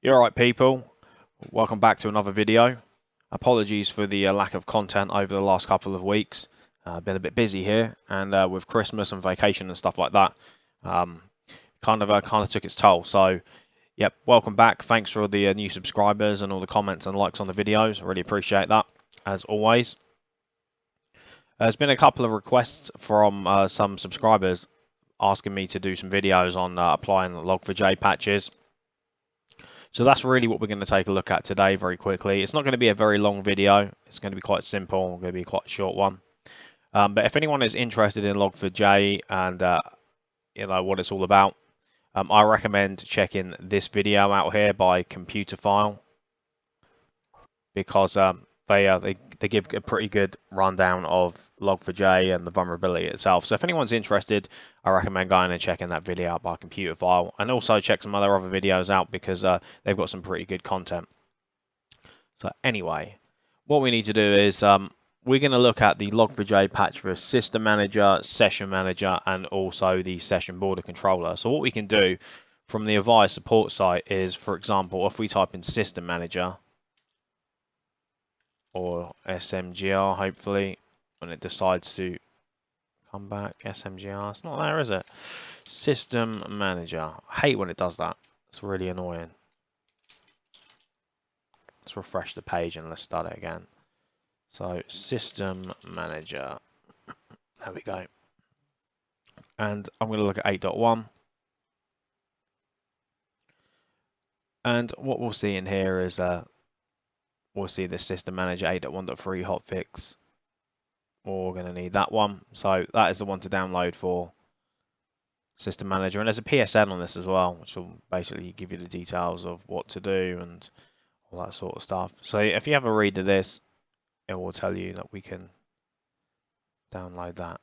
You're all right, people. Welcome back to another video. Apologies for the lack of content over the last couple of weeks. Been a bit busy here, and with Christmas and vacation and stuff like that, kind of took its toll. So, yep, welcome back. Thanks for the new subscribers and all the comments and likes on the videos. I really appreciate that, as always. There's been a couple of requests from some subscribers asking me to do some videos on applying Log4j patches. So that's really what we're going to take a look at today very quickly. It's not going to be a very long video. It's going to be quite simple. It's going to be quite a short one. But if anyone is interested in Log4j and you know what it's all about, I recommend checking this video out here by Computer File because they give a pretty good rundown of Log4j and the vulnerability itself. So if anyone's interested, I recommend going and checking that video out by Computer File, and also check some other videos out because they've got some pretty good content. So anyway, what we need to do is we're going to look at the Log4j patch for System Manager, Session Manager, and also the Session Border Controller. So what we can do from the Avaya support site is, for example, if we type in System Manager or SMGR, hopefully, when it decides to come back, SMGR, it's not there, is it? System Manager. I hate when it does that. It's really annoying. Let's refresh the page and let's start it again. So System Manager, there we go. And I'm going to look at 8.1. And what we'll see in here is we'll see the System Manager 8.1.3 hotfix. We're going to need that one. So that is the one to download for System Manager. And there's a PSN on this as well, which will basically give you the details of what to do and all that sort of stuff. So if you have a read of this, it will tell you that we can download that.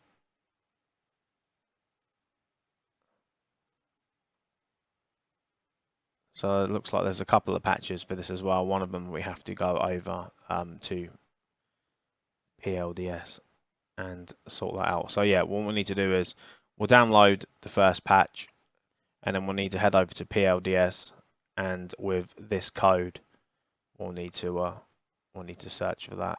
So it looks like there's a couple of patches for this as well. One of them we have to go over to PLDS and sort that out. So yeah, what we need to do is we'll download the first patch, and then we'll need to head over to PLDS, and with this code we'll need to search for that.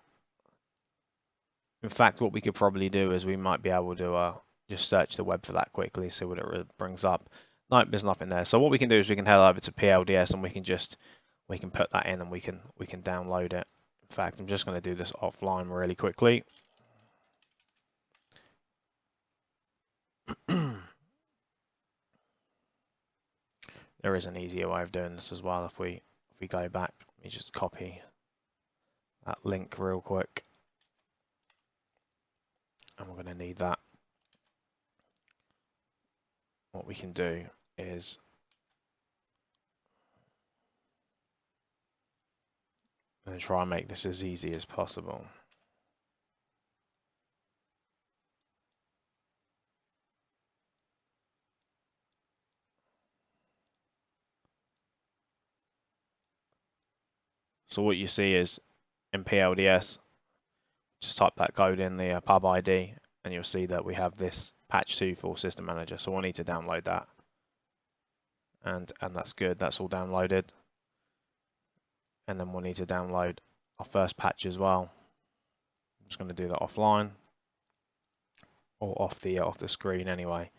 In fact, what we could probably do is we might be able to just search the web for that quickly, see what it brings up. Nope, there's nothing there. So what we can do is we can head over to PLDS and we can put that in and we can download it. In fact, I'm just going to do this offline really quickly. There is an easier way of doing this as well. If we go back, let me just copy that link real quick, and we're going to need that. What we can do is I'm going to try and make this as easy as possible. So what you see is in PLDS, just type that code in the pub ID, and you'll see that we have this patch 2 for System Manager. So we'll need to download that, and that's good. That's all downloaded, and then we'll need to download our first patch as well. I'm just going to do that offline or off the screen anyway.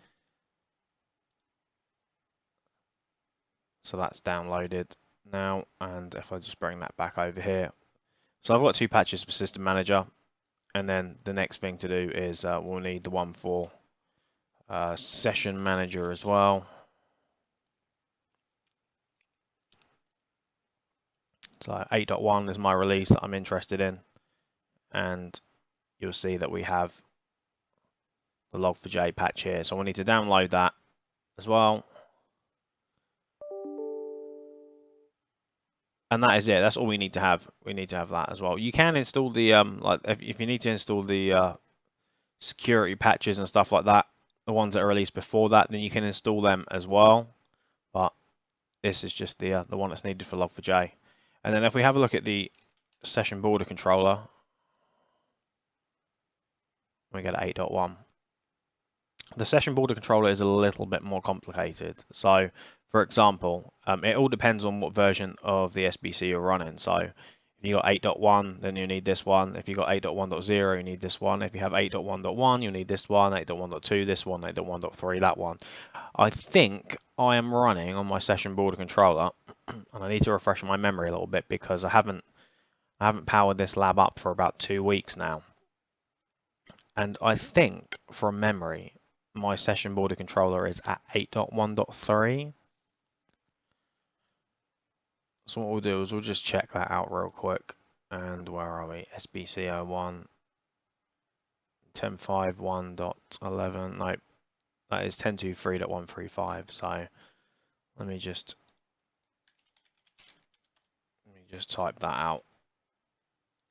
So that's downloaded now, and if I just bring that back over here, so I've got 2 patches for System Manager, and then the next thing to do is we'll need the one for Session Manager as well. So 8.1 is my release that I'm interested in, and you'll see that we have the Log4j patch here. So we'll need to download that as well. And that is it. That's all we need to have. We need to have that as well. You can install the like if you need to install the security patches and stuff like that, the ones that are released before that, then you can install them as well. But this is just the one that's needed for Log4j. And then if we have a look at the Session Border Controller, we get 8.1. The Session Border Controller is a little bit more complicated. So For example, it all depends on what version of the SBC you're running. So if you got 8.1, then you need this one. If you got 8.1.0, you need this one. If you have 8.1.1, you need this one. 8.1.2, this one. 8.1.3, that one. I think I am running on my session border controller, and I need to refresh my memory a little bit because I haven't powered this lab up for about 2 weeks now. And I think from memory, my session border controller is at 8.1.3. So what we'll do is we'll just check that out real quick. And where are we? SBCE 1, 10.5.1.11. Nope, that is 10.2.3.135. So let me just type that out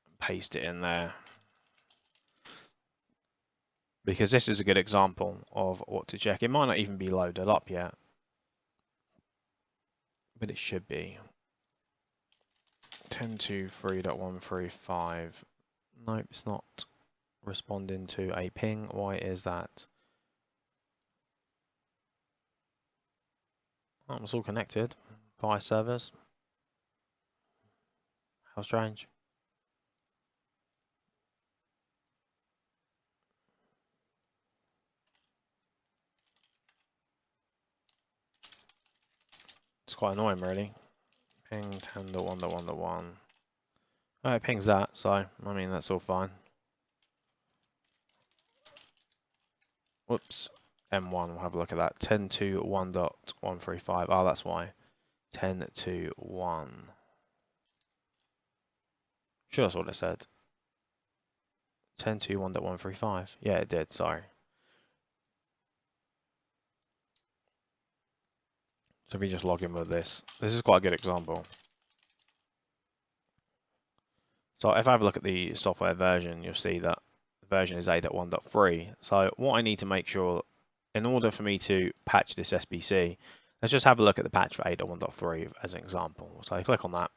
and paste it in there. Because this is a good example of what to check. It might not even be loaded up yet, but it should be. 10.2.3.135. Nope, it's not responding to a ping. Why is that? Oh, it's all connected via servers. How strange. It's quite annoying, really. Ping 10.1.1.1. Oh, it pings that, so I mean that's all fine. Whoops. M1, we'll have a look at that. 10.2.1.135. Oh, that's why. 10.2.1. Sure, that's what it said. 10.2.1.135. Yeah, it did, sorry. So if we just log in with this is quite a good example. So if I have a look at the software version, you'll see that the version is 8.1.3. So what I need to make sure, in order for me to patch this SBC, let's just have a look at the patch for 8.1.3 as an example. So I click on that.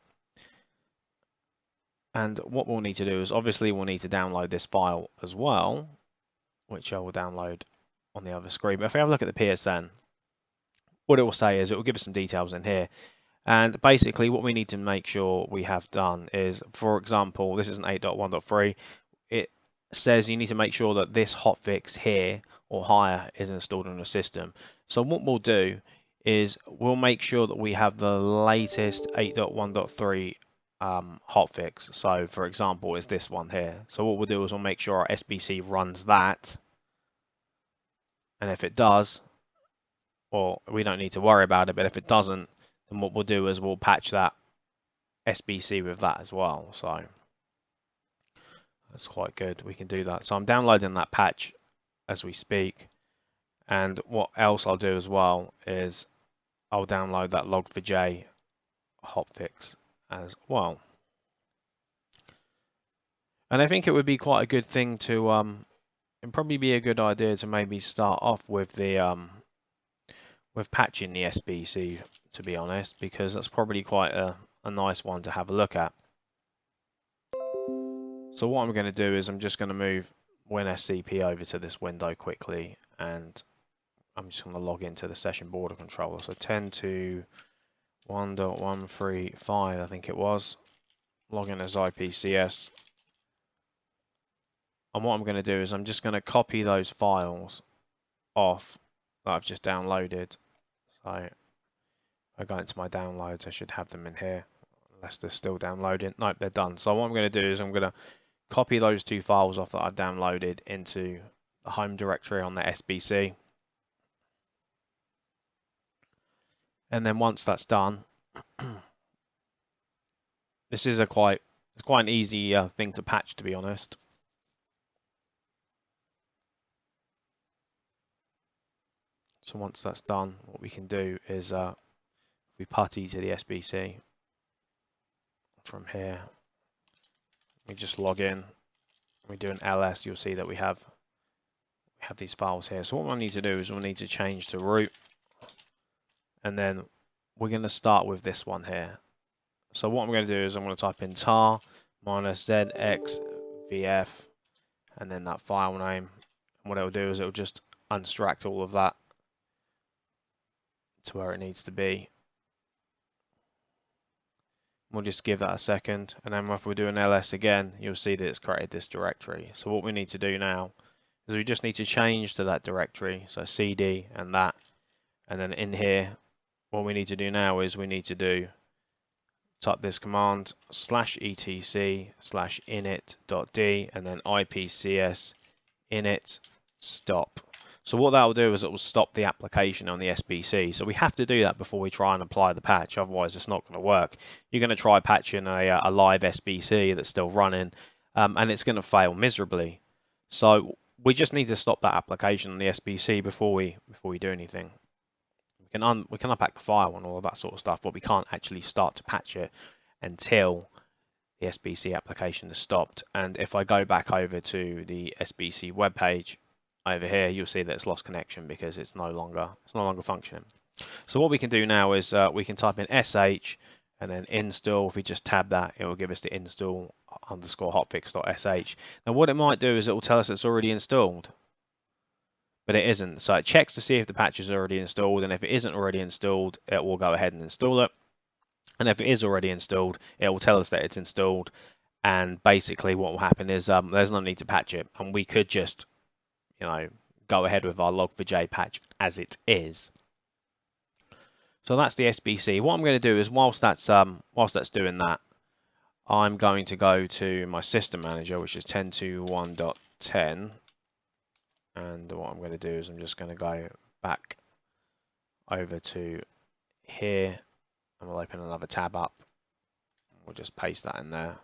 And what we'll need to do is obviously we'll need to download this file as well, which I will download on the other screen. But if we have a look at the PSN, what it will say is it will give us some details in here. And basically what we need to make sure we have done is, for example, this is an 8.1.3. It says you need to make sure that this hotfix here or higher is installed on the system. So what we'll do is we'll make sure that we have the latest 8.1.3 hotfix. So for example, is this one here. So what we'll do is we'll make sure our SBC runs that. And if it does, well, we don't need to worry about it, but if it doesn't, then what we'll do is we'll patch that SBC with that as well. So that's quite good. We can do that. So I'm downloading that patch as we speak. And what else I'll do as well is I'll download that Log4J hotfix as well. And I think it would be quite a good thing to it'd probably be a good idea to maybe start off with the with patching the SBC, to be honest, because that's probably quite a nice one to have a look at. So what I'm going to do is I'm just going to move WinSCP over to this window quickly, and I'm just going to log into the session border controller. So 10.2.1.135, I think it was. Log in as IPCS. And what I'm going to do is I'm just going to copy those files off that I've just downloaded. So if I go into my downloads, I should have them in here, unless they're still downloading. Nope, they're done. So what I'm going to do is I'm going to copy those two files off that I've downloaded into the home directory on the SBC. And then once that's done, this is it's quite an easy thing to patch, to be honest. So once that's done, what we can do is we putty to the SBC from here. We just log in. We do an ls. You'll see that we have these files here. So what we'll need to do is we'll need to change to root, and then we're going to start with this one here. So what I'm going to do is I'm going to type in tar -zxvf and then that file name. And what it'll do is it'll just unstruct all of that to where it needs to be. We'll just give that a second, and then if we do an ls again, you'll see that it's created this directory. So what we need to do now is we just need to change to that directory, so cd and that, and then in here, what we need to do now is we need to type this command /etc/init.d and then ipcs init stop. So what that will do is it will stop the application on the SBC. So we have to do that before we try and apply the patch, otherwise it's not going to work. You're going to try patching a live SBC that's still running, and it's going to fail miserably. So we just need to stop that application on the SBC before we do anything. We can unpack the file and all of that sort of stuff, but we can't actually start to patch it until the SBC application is stopped. And if I go back over to the SBC webpage over here, you'll see that it's lost connection because it's no longer functioning. So what we can do now is we can type in sh and then install. If we just tab that, it will give us the install underscore hotfix.sh. Now what it might do is it will tell us it's already installed, but it isn't. So it checks to see if the patch is already installed, and if it isn't already installed, it will go ahead and install it. And if it is already installed, it will tell us that it's installed. And basically what will happen is there's no need to patch it, and we could just, go ahead with our Log4j patch as it is. So that's the SBC. What I'm going to do is whilst that's doing that, I'm going to go to my system manager, which is 10.2.1.10, and what I'm going to do is I'm just going to go back over to here, and we'll open another tab up. We'll just paste that in there.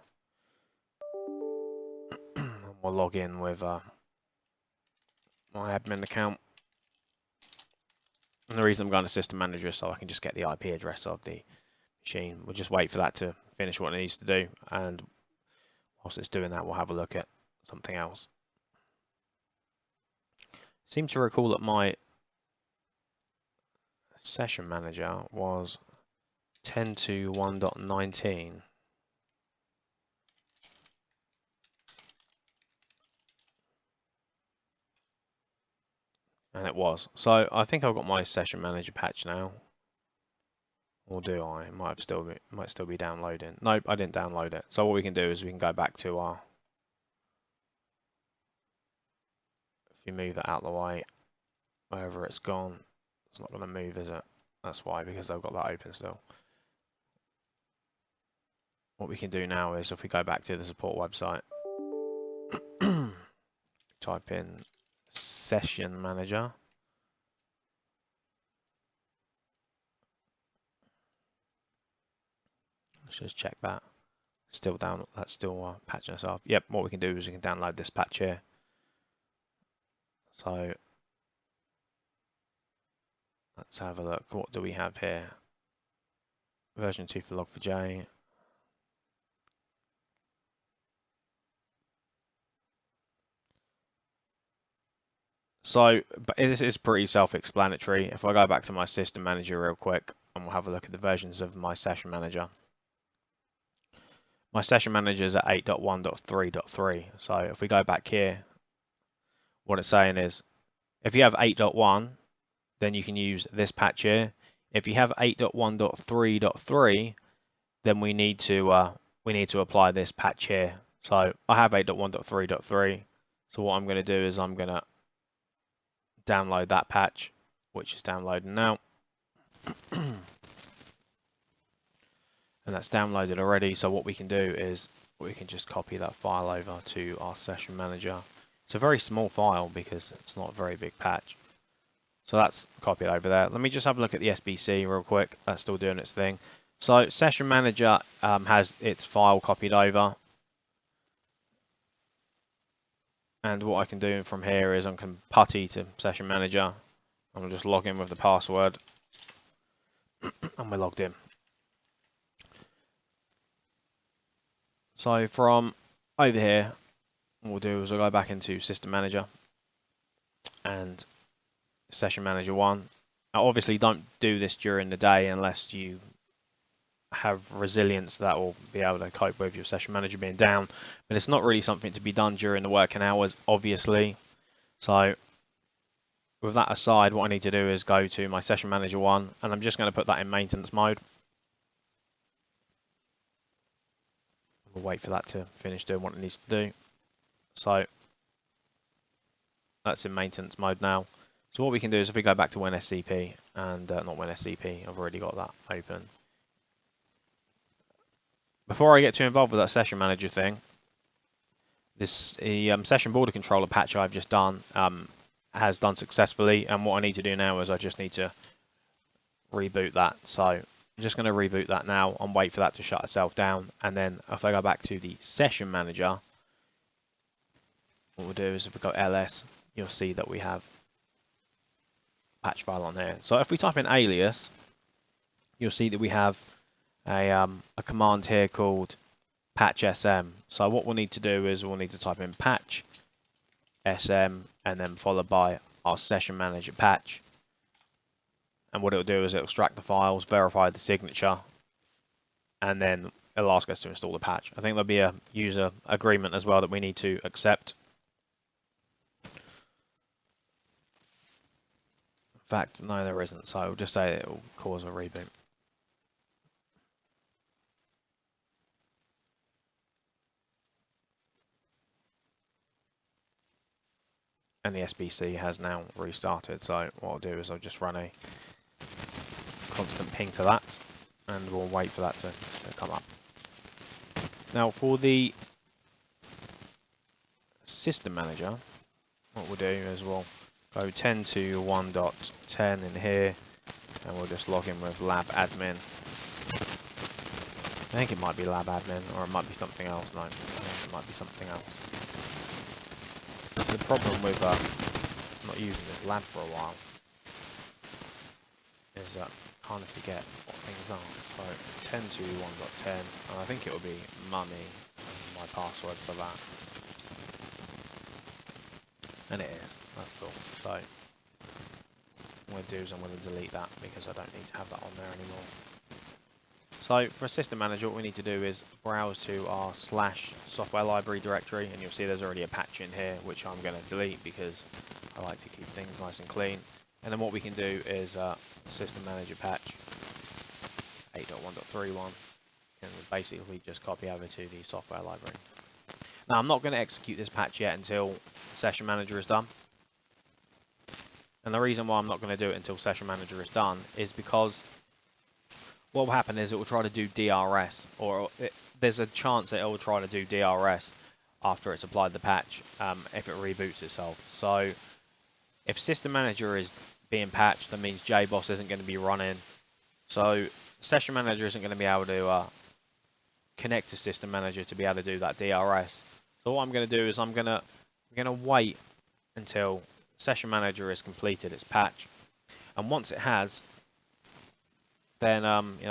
And we'll log in with my admin account. And the reason I'm going to system manager is so I can just get the IP address of the machine. We'll just wait for that to finish what it needs to do, and whilst it's doing that, we'll have a look at something else. I seem to recall that my session manager was 10.2.1.19. And it was. So I think I've got my session manager patch now. Or do I? It might still be downloading. Nope, I didn't download it. So what we can do is we can go back to our, if you move that out of the way, wherever it's gone, it's not going to move, is it? That's why, because I've got that open still. What we can do now is if we go back to the support website, type in session manager. Let's just check that. Still down, that's still patching us off. Yep, what we can do is we can download this patch here. So let's have a look. What do we have here? Version 2 for Log4j. So, but this is pretty self-explanatory. If I go back to my system manager real quick, and we'll have a look at the versions of my session manager. My session manager is at 8.1.3.3. So if we go back here, what it's saying is, if you have 8.1, then you can use this patch here. If you have 8.1.3.3, then we need to apply this patch here. So I have 8.1.3.3. So what I'm going to do is I'm going to download that patch, which is downloading now. And that's downloaded already. So what we can do is we can just copy that file over to our session manager. It's a very small file because it's not a very big patch. So that's copied over there. Let me just have a look at the SBC real quick. That's still doing its thing. So session manager has its file copied over. And what I can do from here is I can putty to session manager. I'll just log in with the password. And we're logged in. So from over here, what we'll do is we'll go back into System Manager and Session Manager 1. Now obviously don't do this during the day unless you have resilience that will be able to cope with your Session Manager being down. But it's not really something to be done during the working hours, obviously. So With that aside, what I need to do is go to my session manager one, and I'm just going to put that in maintenance mode. We'll wait for that to finish doing what it needs to do. So that's in maintenance mode now. So what we can do is if we go back to WinSCP, and not WinSCP, I've already got that open. Before I get too involved with that session manager thing, this session border controller patch I've just done has done successfully, and what I need to do now is I just need to reboot that. So I'm just going to reboot that now and wait for that to shut itself down, and then if I go back to the session manager, what we'll do is if we go ls, you'll see that we have a patch file on here. So if we type in alias, you'll see that we have a command here called patch sm. So what we'll need to do is we'll need to type in patch sm and then followed by our session manager patch, and what it'll do is it'll extract the files, verify the signature, and then it'll ask us to install the patch. I think there'll be a user agreement as well that we need to accept. In fact, no, there isn't, so we'll just say it will cause a reboot. And the SBC has now restarted, so what I'll do is I'll just run a constant ping to that, and we'll wait for that to come up. Now for the system manager, what we'll do is we'll go 10 to 1.10 in here, and we'll just log in with lab admin. I think it might be lab admin, or it might be something else. No, I think it might be something else. The problem with not using this lab for a while is that I kind of forget what things are. So 10 to 1.10, and I think it will be money, my password for that. And it is. That's cool. So what I'm going to do is I'm going to delete that because I don't need to have that on there anymore. So for a system manager, what we need to do is browse to our /software library directory, and you'll see there's already a patch in here, which I'm going to delete because I like to keep things nice and clean. And then what we can do is system manager patch 8.1.31, and basically just copy over to the software library. Now I'm not going to execute this patch yet until session manager is done. And the reason why I'm not going to do it until session manager is done is because what will happen is it will try to do DRS, or there's a chance that it will try to do DRS after it's applied the patch if it reboots itself. So if system manager is being patched, that means JBoss isn't going to be running. So session manager isn't going to be able to connect to system manager to be able to do that DRS. So what I'm going to do is I'm going to wait until session manager is completed its patch, and once it has, then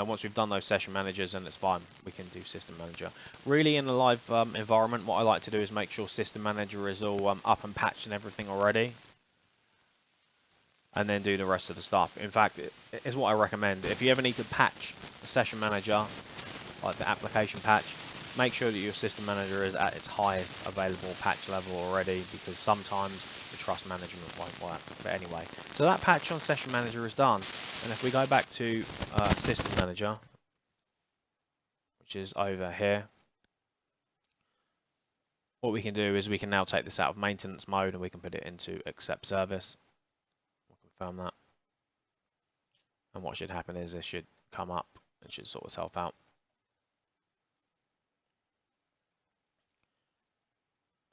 once we've done those session managers and it's fine, we can do system manager. Really, in a live environment, what I like to do is make sure system manager is all up and patched and everything already, and then do the rest of the stuff. In fact, it is what I recommend. If you ever need to patch a session manager, like the application patch, make sure that your system manager is at its highest available patch level already, because sometimes the trust management won't work. But anyway, so that patch on session manager is done, and if we go back to system manager, which is over here, what we can do is we can now take this out of maintenance mode and we can put it into accept service. We'll confirm that, and what should happen is this should come up, it should sort itself out.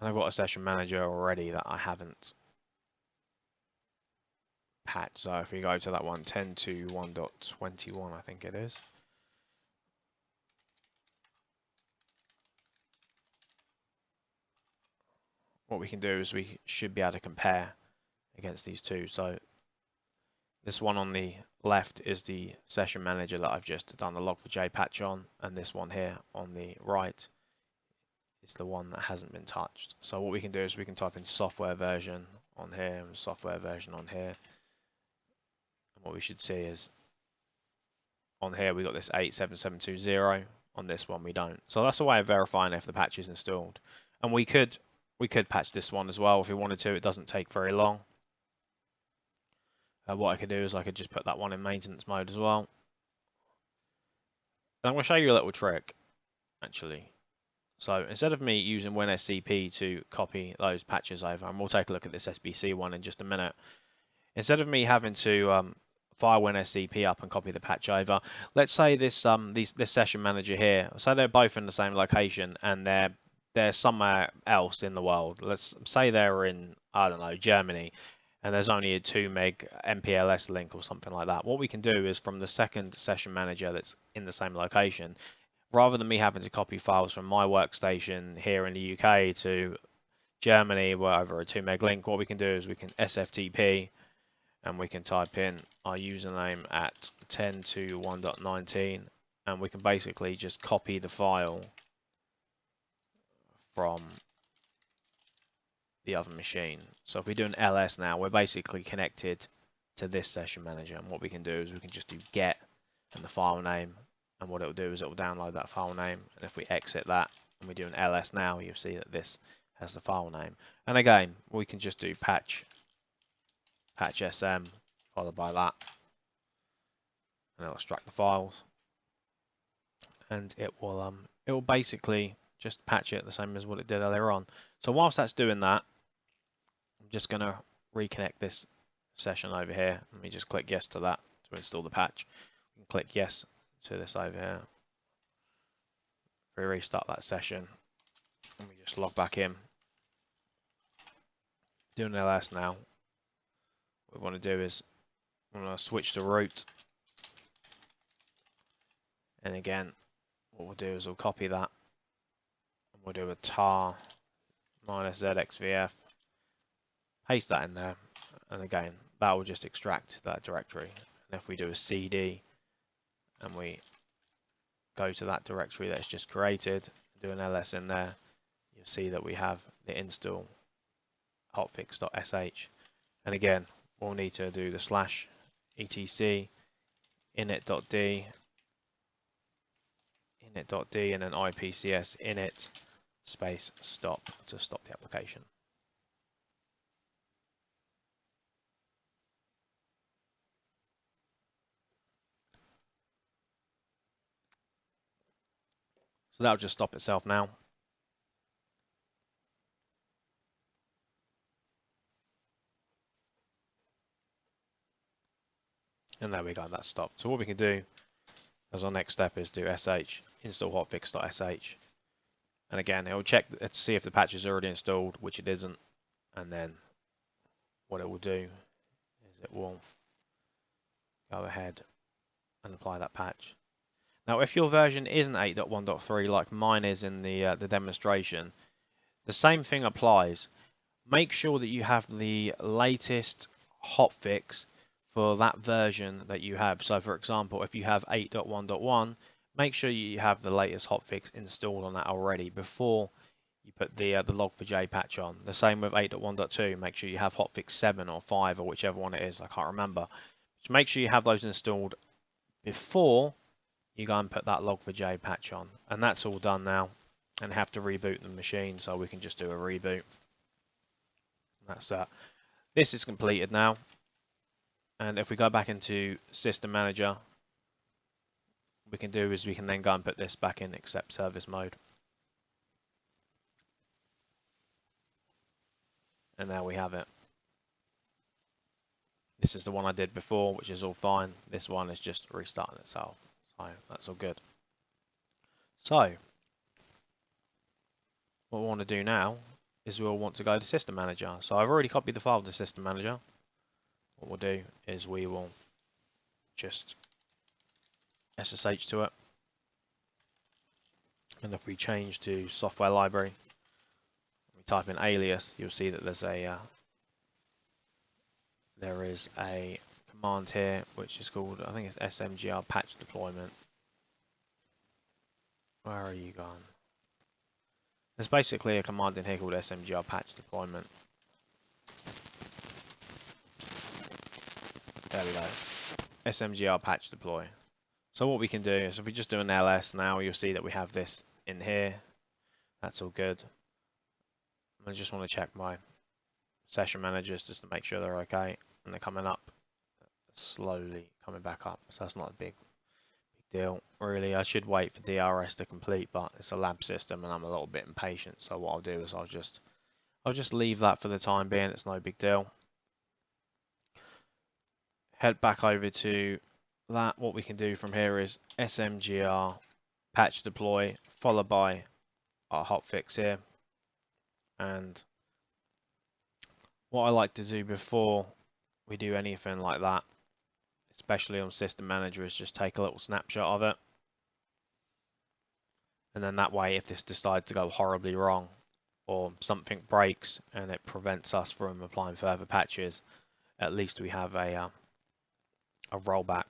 And I've got a session manager already that I haven't patched. So if we go to that one, 10 to 1.21, I think it is. What we can do is we should be able to compare against these two. So this one on the left is the session manager that I've just done the Log4J patch on, and this one here on the right is the one that hasn't been touched. So what we can do is we can type in software version on here and software version on here. And what we should see is on here we got this 87720. On this one we don't. So that's a way of verifying if the patch is installed. And we could patch this one as well if we wanted to. It doesn't take very long. What I could do is I could just put that one in maintenance mode as well. And I'm going to show you a little trick, actually. So instead of me using WinSCP to copy those patches over, and we'll take a look at this SBC one in just a minute, instead of me having to fire WinSCP up and copy the patch over, let's say this session manager here, say they're both in the same location and they're somewhere else in the world. Let's say they're in, I don't know, Germany, and there's only a 2 meg MPLS link or something like that. What we can do is from the second session manager that's in the same location, rather than me having to copy files from my workstation here in the UK to Germany, where over a 2 meg link, what we can do is we can SFTP and we can type in our username at 10.2.1.19 and we can basically just copy the file from the other machine. So if we do an LS now, we're basically connected to this session manager, and what we can do is we can just do get and the file name, and what it will do is it will download that file name, and if we exit that and we do an LS now, you'll see that this has the file name. And again, we can just do patch SM followed by that, and it'll extract the files, and it will basically just patch it the same as what it did earlier on. So whilst that's doing that, I'm just going to reconnect this session over here. Let me just click yes to that to install the patch. And click yes to this over here. If we restart that session, and we just log back in. Doing LS now. What we want to do is I'm going to switch to root. And again, what we'll do is we'll copy that. And we'll do a tar -ZXVF. Paste that in there. And again, that will just extract that directory. And if we do a CD and we go to that directory that's just created, do an ls in there, you'll see that we have the install hotfix.sh. And again, we'll need to do the /etc init.d and then ipcs init space stop to stop the application. So that'll just stop itself now. And there we go, that's stopped. So what we can do as our next step is do sh install hotfix.sh. And again, it will check to see if the patch is already installed, which it isn't. And then what it will do is it will go ahead and apply that patch. Now, if your version isn't 8.1.3 like mine is in the demonstration, the same thing applies. Make sure that you have the latest hotfix for that version that you have. So, for example, if you have 8.1.1, make sure you have the latest hotfix installed on that already before you put the Log4j patch on. The same with 8.1.2. Make sure you have hotfix 7 or 5 or whichever one it is. I can't remember. Just make sure you have those installed before you go and put that Log4j patch on. And that's all done now. And have to reboot the machine, so we can just do a reboot. That's that. This is completed now. And if we go back into System Manager, what we can do is we can then go and put this back in Accept Service mode. And there we have it. This is the one I did before, which is all fine. This one is just restarting itself. So that's all good. So what we want to do now is we'll want to go to System Manager. So I've already copied the file to System Manager. What we'll do is we will just SSH to it. And if we change to Software Library, we type in alias, you'll see that there is a command here which is called, I think it's SMGR patch deployment. Where are you gone? There's basically a command in here called SMGR patch deployment. There we go. SMGR patch deploy. So what we can do is if we just do an ls now, you'll see that we have this in here. That's all good. I just want to check my session managers just to make sure they're okay and they're coming up. slowly coming back up, so that's not a big deal. Really, I should wait for DRS to complete, but it's a lab system and I'm a little bit impatient, so what I'll do is I'll just leave that for the time being. It's no big deal. Head back over to that. What we can do from here is SMGR patch deploy followed by our hotfix here. And what I like to do before we do anything like that, especially on System Manager, is just take a little snapshot of it. And then that way, if this decides to go horribly wrong or something breaks and it prevents us from applying further patches, at least we have a rollback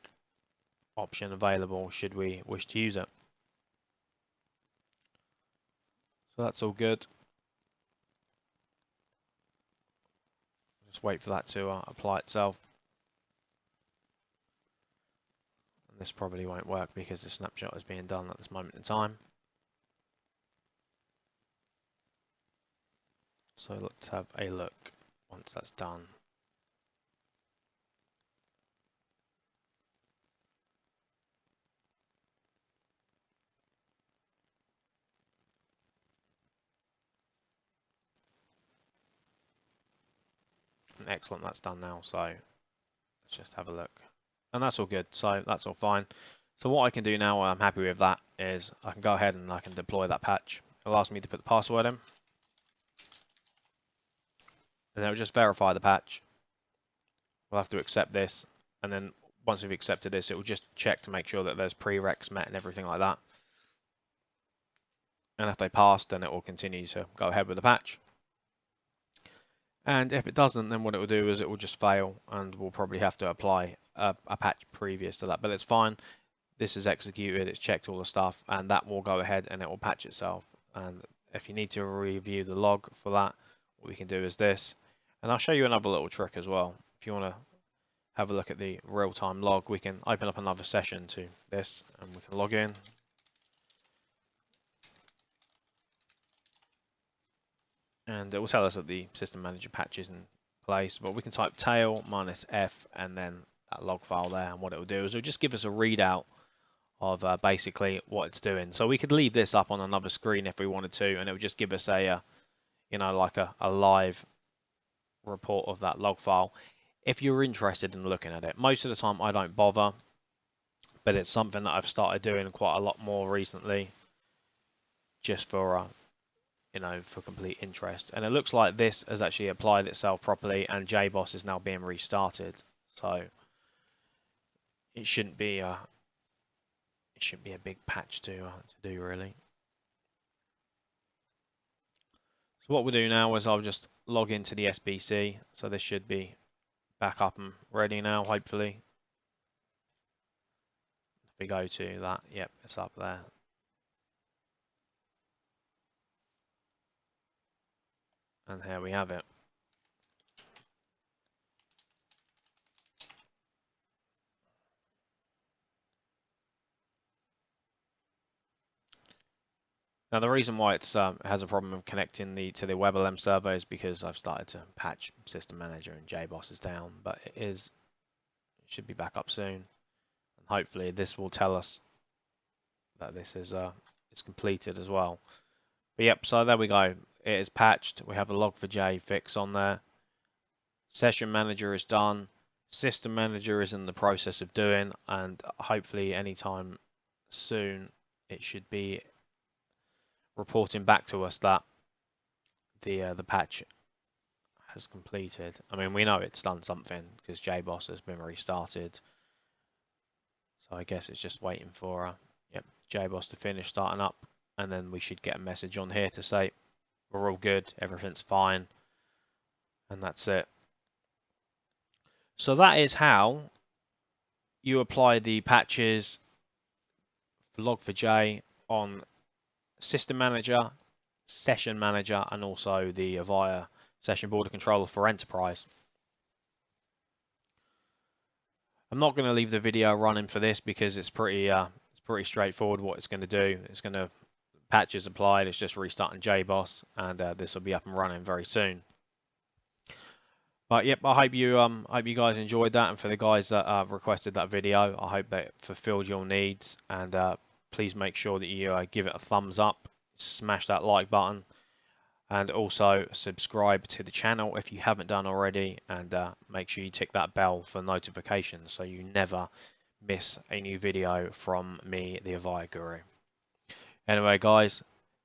option available should we wish to use it. So that's all good. Just wait for that to apply itself. And this probably won't work because the snapshot is being done at this moment in time. So let's have a look once that's done. And excellent, that's done now. So let's just have a look. And that's all good. So that's all fine. So what I can do now, I'm happy with that, is I can go ahead and I can deploy that patch. It'll ask me to put the password in. And it'll just verify the patch. We'll have to accept this. And then once we've accepted this, it will just check to make sure that there's prereqs met and everything like that. And if they pass, then it will continue to go ahead with the patch. And if it doesn't, then what it will do is it will just fail and we'll probably have to apply a patch previous to that. But it's fine. This is executed, it's checked all the stuff, and that will go ahead and it will patch itself. And if you need to review the log for that, what we can do is this. And I'll show you another little trick as well. If you want to have a look at the real-time log, we can open up another session to this and we can log in. And it will tell us that the system manager patch is in place, but we can type tail -f and then that log file there, and what it will do is it will just give us a readout of basically what it's doing. So we could leave this up on another screen if we wanted to, and it would just give us a you know, like a live report of that log file if you're interested in looking at it. Most of the time I don't bother, but it's something that I've started doing quite a lot more recently, just for you know, for complete interest. And it looks like this has actually applied itself properly, and JBoss is now being restarted. So it shouldn't be a big patch to do really. So what we'll do now is I'll just log into the SBC. So this should be back up and ready now, hopefully. If we go to that, yep, it's up there. And here we have it. Now the reason why it has a problem of connecting to the WebLM server is because I've started to patch System Manager and JBoss is down, but it should be back up soon. And hopefully this will tell us that this is it's completed as well. But yep, so there we go. It is patched. We have a Log4J fix on there. Session Manager is done. System Manager is in the process of doing, and hopefully anytime soon it should be reporting back to us that the patch has completed. I mean, we know it's done something because JBoss has been restarted. So I guess it's just waiting for yep, JBoss to finish starting up, and then we should get a message on here to say we're all good, everything's fine, and that's it. So that is how you apply the patches for Log4j on System Manager, Session Manager, and also the Avaya Session Border Controller for Enterprise. I'm not going to leave the video running for this because it's pretty straightforward what it's going to do. It's going to patches applied. It's just restarting JBoss, and this will be up and running very soon. But yep, I hope you guys enjoyed that, and for the guys that requested that video, I hope that it fulfilled your needs. And please make sure that you give it a thumbs up, smash that like button, and also subscribe to the channel if you haven't done already, and make sure you tick that bell for notifications so you never miss a new video from me, the Avaya Guru. Anyway, guys,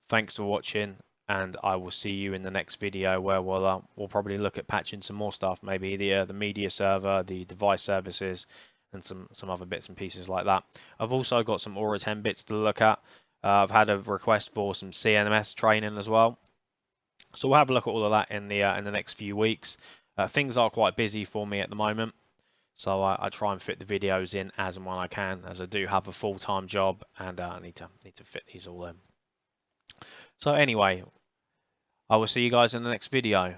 thanks for watching, and I will see you in the next video where we'll probably look at patching some more stuff, maybe the media server, the device services, and some other bits and pieces like that. I've also got some Aura 10 bits to look at. I've had a request for some CMS training as well, so we'll have a look at all of that in the next few weeks. Things are quite busy for me at the moment, so I try and fit the videos in as and when I can, as I do have a full-time job, and I need to fit these all in. So anyway, I will see you guys in the next video.